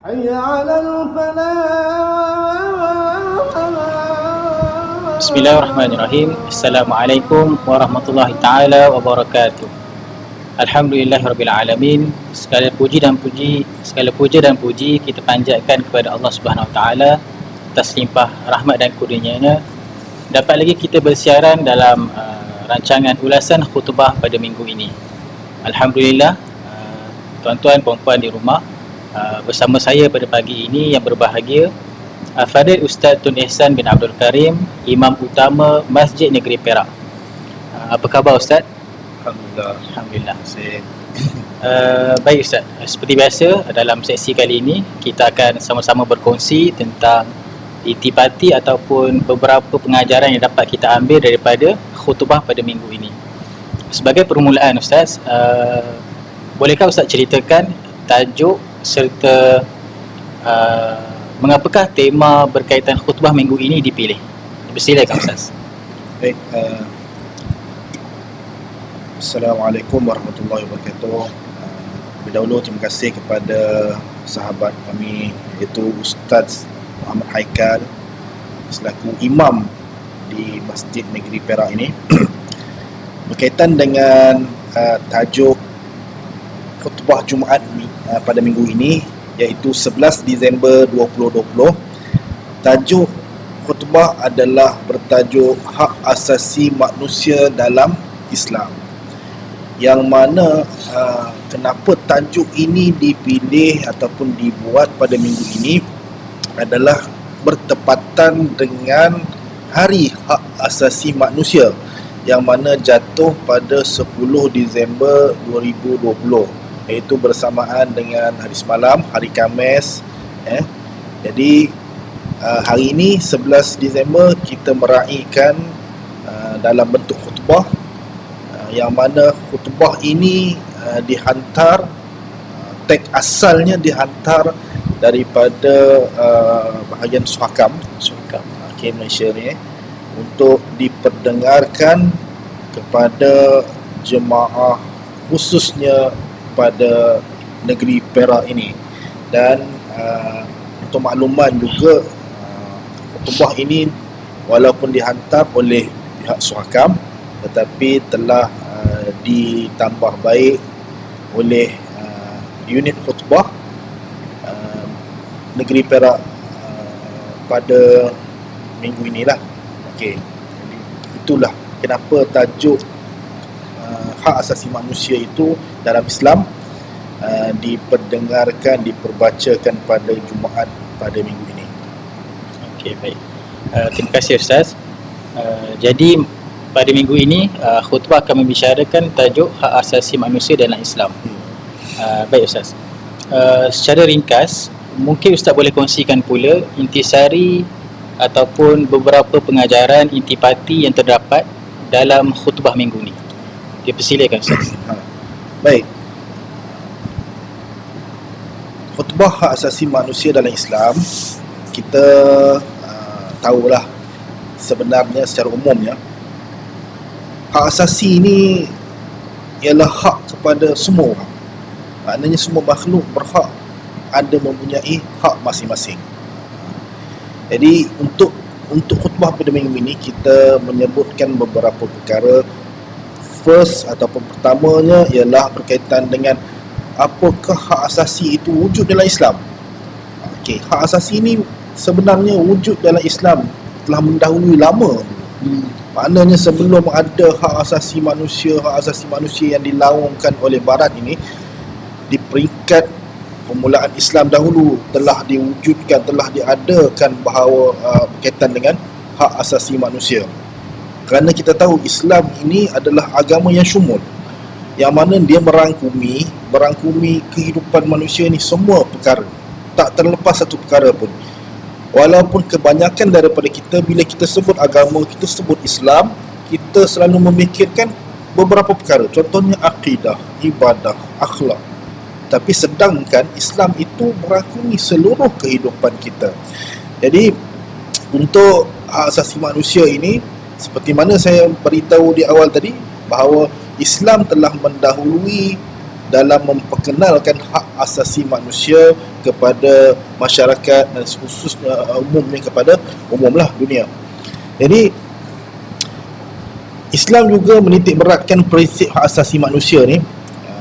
حي على Bismillahirrahmanirrahim. Assalamualaikum warahmatullahi taala wabarakatuh. Alhamdulillahirabbil alamin. Segala puja dan puji kita panjatkan kepada Allah Subhanahu wa taala atas limpah rahmat dan kurnianya. Dapat lagi kita bersiaran dalam rancangan ulasan khutbah pada minggu ini. Alhamdulillah, tuan-tuan puan-puan di rumah, bersama saya pada pagi ini yang berbahagia Fadil Ustaz Tun Ehsan bin Abdul Karim, Imam Utama Masjid Negeri Perak. Apa khabar Ustaz? Alhamdulillah. Alhamdulillah. Saya Baik Ustaz, seperti biasa dalam sesi kali ini kita akan sama-sama berkongsi tentang itipati ataupun beberapa pengajaran yang dapat kita ambil daripada khutbah pada minggu ini. Sebagai permulaan Ustaz, bolehkah Ustaz ceritakan tajuk serta mengapakah tema berkaitan khutbah minggu ini dipilih? Bersilakan Ustaz. baik. Assalamualaikum warahmatullahi wabarakatuh. Lebih dahulu terima kasih kepada sahabat kami iaitu Ustaz Muhammad Haikal selaku imam di Masjid Negeri Perak ini berkaitan dengan tajuk khutbah Jumaat pada minggu ini, iaitu 11 Disember 2020. Tajuk khutbah adalah bertajuk Hak Asasi Manusia dalam Islam, yang mana kenapa tajuk ini dipilih ataupun dibuat pada minggu ini adalah bertepatan dengan Hari Hak Asasi Manusia yang mana jatuh pada 10 Disember 2020, iaitu bersamaan dengan hari semalam, hari Khamis. Jadi hari ini 11 Disember kita meraihkan dalam bentuk khutbah, yang mana khutbah ini dihantar, teks asalnya dihantar daripada bahagian Suhakam Malaysia ni, untuk diperdengarkan kepada jemaah khususnya pada negeri Perak ini. Dan untuk makluman juga, khutbah ini walaupun dihantar oleh pihak Suhakam tetapi telah ditambah baik oleh unit khutbah negeri Perak pada minggu inilah. Okey, jadi itulah kenapa tajuk hak asasi manusia itu dalam Islam diperdengarkan, diperbacakan pada Jumaat pada minggu ini. Okey, baik. Terima kasih Ustaz. Jadi pada minggu ini khutbah akan membicarakan tajuk hak asasi manusia dalam Islam. Baik Ustaz. Secara ringkas, mungkin Ustaz boleh kongsikan pula intisari ataupun beberapa pengajaran intipati yang terdapat dalam khutbah minggu ini. Dipersilakan Ustaz. Baik. Khutbah hak asasi manusia dalam Islam, kita tahulah sebenarnya secara umumnya hak asasi ini ialah hak kepada semua orang. Maknanya semua makhluk berhak ada mempunyai hak masing-masing. Jadi untuk khutbah pada minggu ini kita menyebutkan beberapa perkara. First ataupun pertamanya ialah berkaitan dengan apakah hak asasi itu wujud dalam Islam. Okey, hak asasi ini sebenarnya wujud dalam Islam telah mendahului lama. Maknanya sebelum ada hak asasi manusia yang dilaungkan oleh Barat ini, di peringkat permulaan Islam dahulu telah diwujudkan, telah diadakan bahawa berkaitan dengan hak asasi manusia. Kerana kita tahu Islam ini adalah agama yang syumul, yang mana dia merangkumi kehidupan manusia ni semua perkara, tak terlepas satu perkara pun. Walaupun kebanyakan daripada kita, bila kita sebut agama, kita sebut Islam, kita selalu memikirkan beberapa perkara, contohnya akidah, ibadah, akhlak. Tapi sedangkan Islam itu merangkumi seluruh kehidupan kita. Jadi untuk hak asasi manusia ini, seperti mana saya beritahu di awal tadi, bahawa Islam telah mendahului dalam memperkenalkan hak asasi manusia kepada masyarakat dan khususnya umumnya kepada umumlah dunia. Jadi Islam juga menitik beratkan prinsip hak asasi manusia ni,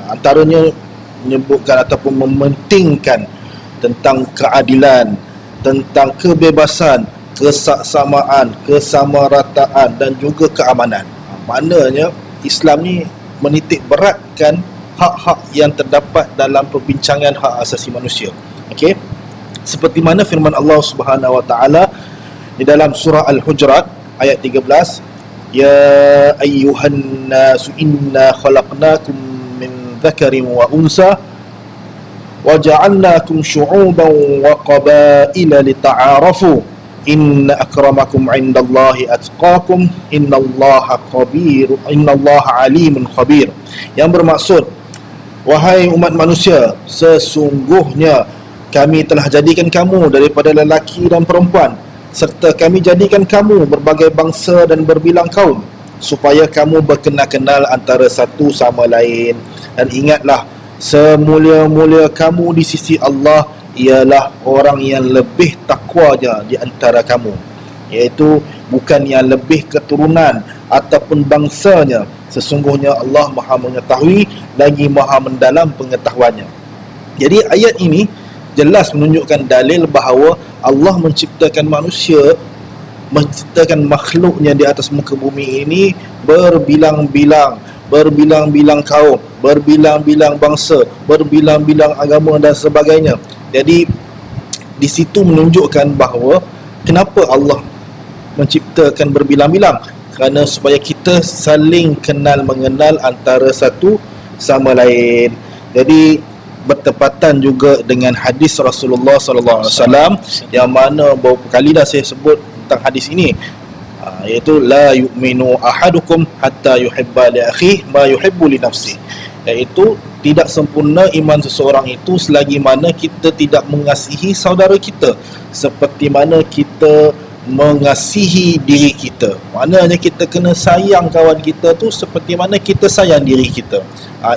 antaranya menyebutkan ataupun mementingkan tentang keadilan, tentang kebebasan, kesaksamaan, kesamarataan dan juga keamanan. Maknanya Islam ni menitik beratkan hak-hak yang terdapat dalam perbincangan hak asasi manusia. Okey. Seperti mana firman Allah Subhanahu Wa Taala di dalam surah Al-Hujurat ayat 13, ya ayyuhan nasu inna khalaqnakum min dzakarin wa unsa wa ja'alnakum syu'uban wa qabaila lita'arafu inna akramakum 'indallahi atqakum innallaha alimun khabir. Yang bermaksud, wahai umat manusia, sesungguhnya kami telah jadikan kamu daripada lelaki dan perempuan, serta kami jadikan kamu berbagai bangsa dan berbilang kaum, supaya kamu berkenal-kenal antara satu sama lain. Dan ingatlah, semulia-mulia kamu di sisi Allah ialah orang yang lebih takwanya di antara kamu, iaitu bukan yang lebih keturunan ataupun bangsanya. Sesungguhnya Allah Maha mengetahui lagi Maha mendalam pengetahuannya. Jadi ayat ini jelas menunjukkan dalil bahawa Allah menciptakan manusia, menciptakan makhluknya di atas muka bumi ini berbilang-bilang kaum, berbilang-bilang bangsa, berbilang-bilang agama dan sebagainya. Jadi di situ menunjukkan bahawa kenapa Allah menciptakan berbilang-bilang, kerana supaya kita saling kenal mengenal antara satu sama lain. Jadi bertepatan juga dengan hadis Rasulullah sallallahu alaihi wasallam yang mana beberapa kali dah saya sebut tentang hadis ini, iaitu la yu'minu ahadukum hatta yuhibba li akhihi ma yuhibbu li nafsihi, iaitu tidak sempurna iman seseorang itu selagi mana kita tidak mengasihi saudara kita seperti mana kita mengasihi diri kita. Maknanya kita kena sayang kawan kita tu seperti mana kita sayang diri kita.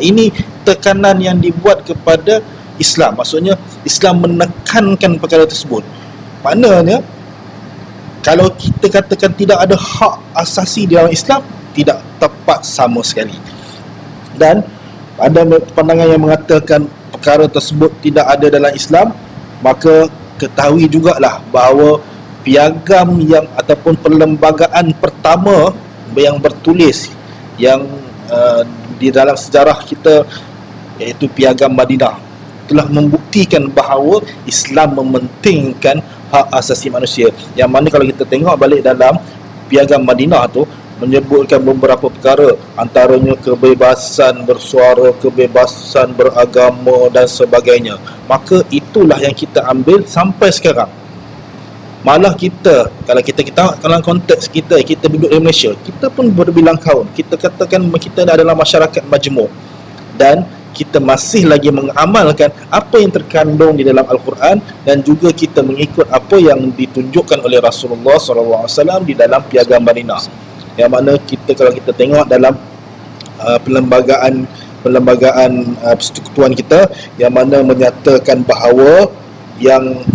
Ini tekanan yang dibuat kepada Islam. Maksudnya Islam menekankan perkara tersebut. Maknanya kalau kita katakan tidak ada hak asasi di dalam Islam, tidak tepat sama sekali. Dan ada pandangan yang mengatakan perkara tersebut tidak ada dalam Islam, maka ketahui jugalah bahawa piagam yang ataupun perlembagaan pertama yang bertulis yang di dalam sejarah kita, iaitu Piagam Madinah, telah membuktikan bahawa Islam mementingkan hak asasi manusia. Yang mana kalau kita tengok balik dalam Piagam Madinah tu menyebutkan beberapa perkara, antaranya kebebasan bersuara, kebebasan beragama dan sebagainya. Maka itulah yang kita ambil sampai sekarang. Malah kita, kalau kita dalam konteks kita duduk di Malaysia, kita pun berbilang kaum. Kita katakan kita adalah masyarakat majmuk, dan kita masih lagi mengamalkan apa yang terkandung di dalam Al-Quran, dan juga kita mengikut apa yang ditunjukkan oleh Rasulullah SAW di dalam Piagam Madinah. Yang mana kita, kalau kita tengok dalam perlembagaan persekutuan kita, yang mana menyatakan bahawa yang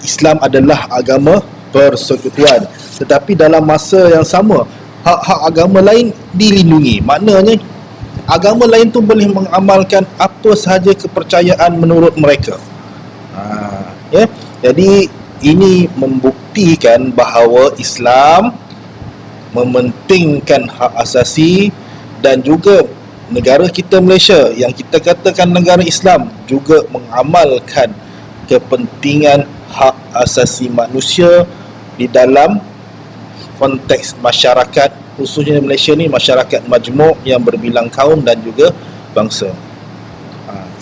Islam adalah agama persekutuan, tetapi dalam masa yang sama hak-hak agama lain dilindungi. Maknanya agama lain tu boleh mengamalkan apa sahaja kepercayaan menurut mereka. Jadi ini membuktikan bahawa Islam mementingkan hak asasi, dan juga negara kita Malaysia yang kita katakan negara Islam juga mengamalkan kepentingan hak asasi manusia di dalam konteks masyarakat, khususnya Malaysia ni masyarakat majmuk yang berbilang kaum dan juga bangsa.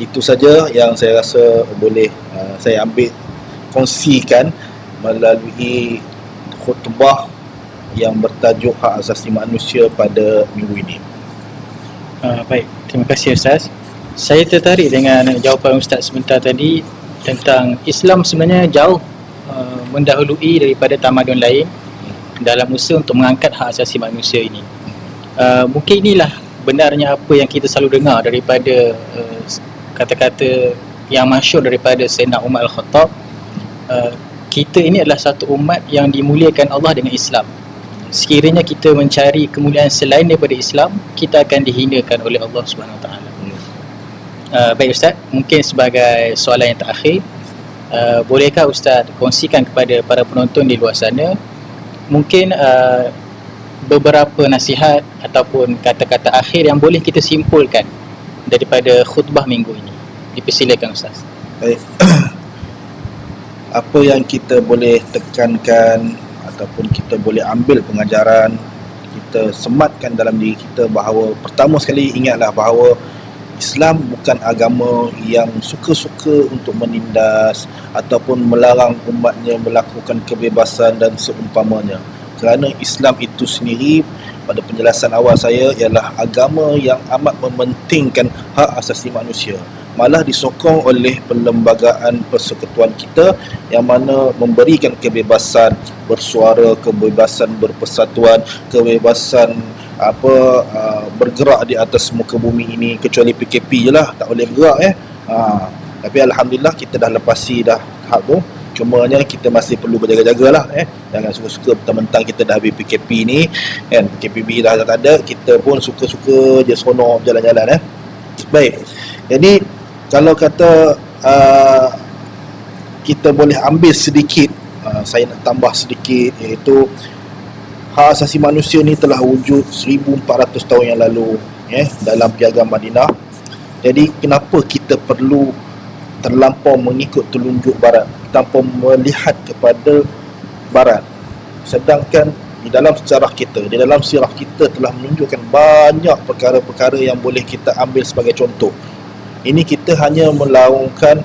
Itu saja yang saya rasa boleh saya ambil kongsikan melalui khutbah yang bertajuk hak asasi manusia pada minggu ini. Baik, terima kasih Ustaz. Saya tertarik dengan jawapan Ustaz sebentar tadi tentang Islam sebenarnya jauh mendahului daripada tamadun lain dalam usaha untuk mengangkat hak asasi manusia ini. Mungkin inilah benarnya apa yang kita selalu dengar daripada kata-kata yang masyhur daripada Sayyidina Umar Al-Khattab, kita ini adalah satu umat yang dimuliakan Allah dengan Islam. Sekiranya kita mencari kemuliaan selain daripada Islam, kita akan dihinakan oleh Allah Subhanahu Wa Taala. Baik Ustaz, mungkin sebagai soalan yang terakhir, bolehkah Ustaz kongsikan kepada para penonton di luar sana mungkin beberapa nasihat ataupun kata-kata akhir yang boleh kita simpulkan daripada khutbah minggu ini? Dipersilakan Ustaz. Baik. Apa yang kita boleh tekankan ataupun kita boleh ambil pengajaran, kita sematkan dalam diri kita bahawa pertama sekali ingatlah bahawa Islam bukan agama yang suka-suka untuk menindas ataupun melarang umatnya melakukan kebebasan dan seumpamanya. Kerana Islam itu sendiri, pada penjelasan awal saya, ialah agama yang amat mementingkan hak asasi manusia. Malah disokong oleh perlembagaan persekutuan kita yang mana memberikan kebebasan bersuara, kebebasan berpersatuan, kebebasan bergerak di atas muka bumi ini, kecuali PKP je lah tak boleh bergerak tapi Alhamdulillah kita dah lepasi dah tahap tu. Cumanya kita masih perlu berjaga-jaga lah jangan suka-suka mentang-mentang kita dah habis PKP ni kan, PKP dah tak ada, kita pun suka-suka je seronok jalan-jalan Baik, jadi kalau kata kita boleh ambil sedikit, saya nak tambah sedikit, iaitu hak asasi manusia ni telah wujud 1400 tahun yang lalu dalam Piagam Madinah. Jadi kenapa kita perlu terlampau mengikut telunjuk barat tanpa melihat kepada barat, sedangkan di dalam sejarah kita, di dalam sirah kita telah menunjukkan banyak perkara-perkara yang boleh kita ambil sebagai contoh. Ini kita hanya melaungkan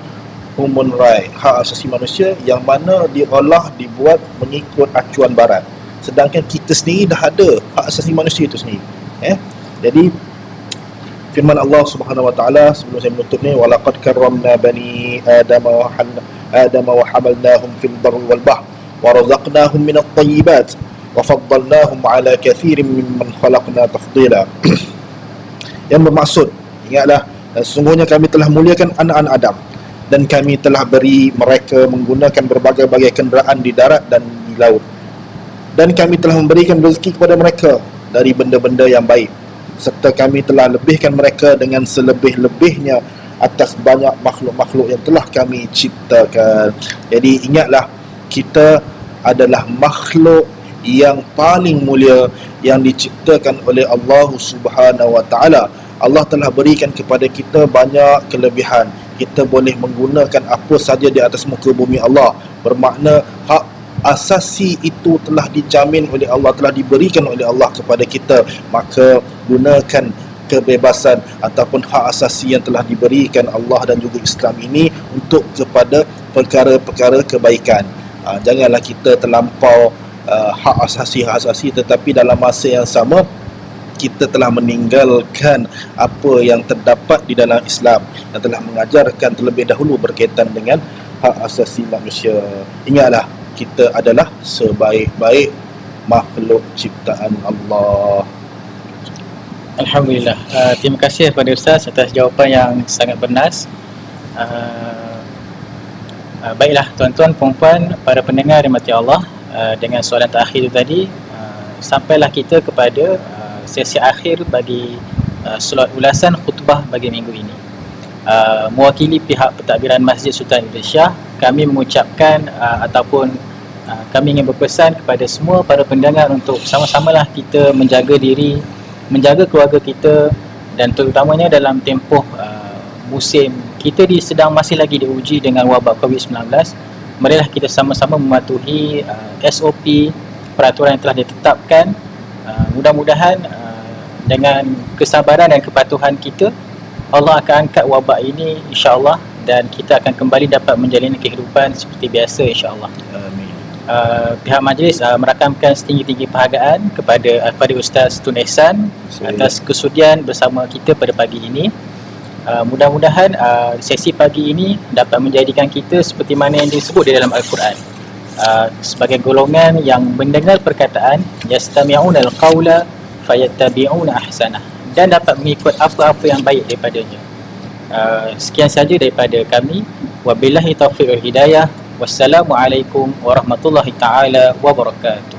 human right, hak asasi manusia yang mana diolah, dibuat mengikut acuan barat, sedangkan kita sendiri dah ada hak asasi manusia itu sendiri. Jadi firman Allah Subhanahu wa taala sebelum saya menutup ni, walaqad karramna bani adama wa hamalnahum fil barri wal bahr wa razaqnahum minat thayyibat wa faddalnahum ala kathirin mimman khalaqna tafdila. Yang bermaksud, ingatlah, sesungguhnya kami telah muliakan anak-anak Adam dan kami telah beri mereka menggunakan berbagai-bagai kenderaan di darat dan di laut, dan kami telah memberikan rezeki kepada mereka dari benda-benda yang baik, serta kami telah lebihkan mereka dengan selebih-lebihnya atas banyak makhluk-makhluk yang telah kami ciptakan. Jadi ingatlah, kita adalah makhluk yang paling mulia yang diciptakan oleh Allah Subhanahu wa taala. Allah telah berikan kepada kita banyak kelebihan. Kita boleh menggunakan apa saja di atas muka bumi Allah. Bermakna hak asasi itu telah dijamin oleh Allah, telah diberikan oleh Allah kepada kita. Maka gunakan kebebasan ataupun hak asasi yang telah diberikan Allah dan juga Islam ini untuk kepada perkara-perkara kebaikan. Janganlah kita terlampau hak asasi tetapi dalam masa yang sama kita telah meninggalkan apa yang terdapat di dalam Islam yang telah mengajarkan terlebih dahulu berkaitan dengan hak asasi manusia. Ingatlah, kita adalah sebaik-baik makhluk ciptaan Allah. Alhamdulillah. Terima kasih kepada Ustaz atas jawapan yang sangat bernas. Baiklah tuan-tuan, puan-puan, para pendengar rahmati Allah, dengan soalan terakhir itu tadi, sampailah kita kepada sesi akhir bagi solat ulasan khutbah bagi minggu ini. Mewakili pihak pentadbiran Masjid Sultan Ibn Shah, kami mengucapkan ataupun kami ingin berpesan kepada semua para pendengar untuk sama-samalah kita menjaga diri, menjaga keluarga kita, dan terutamanya dalam tempoh musim kita sedang masih lagi diuji dengan wabak COVID-19. Marilah kita sama-sama mematuhi SOP, peraturan yang telah ditetapkan. Mudah-mudahan dengan kesabaran dan kepatuhan kita, Allah akan angkat wabak ini insya-Allah, dan kita akan kembali dapat menjalani kehidupan seperti biasa insya-Allah. Amin. Pihak majlis merakamkan setinggi-tinggi penghargaan kepada Ustaz Tun Ehsan atas kesudian bersama kita pada pagi ini. Mudah-mudahan sesi pagi ini dapat menjadikan kita seperti mana yang disebut di dalam Al-Quran, sebagai golongan yang mendengar perkataan yastami'una al-qawla fayattabi'una ahsanah, dan dapat mengikut apa-apa yang baik daripadanya. Sekian saja daripada kami. Wabillahi taufiq wal hidayah. Wassalamualaikum warahmatullahi taala wabarakatuh.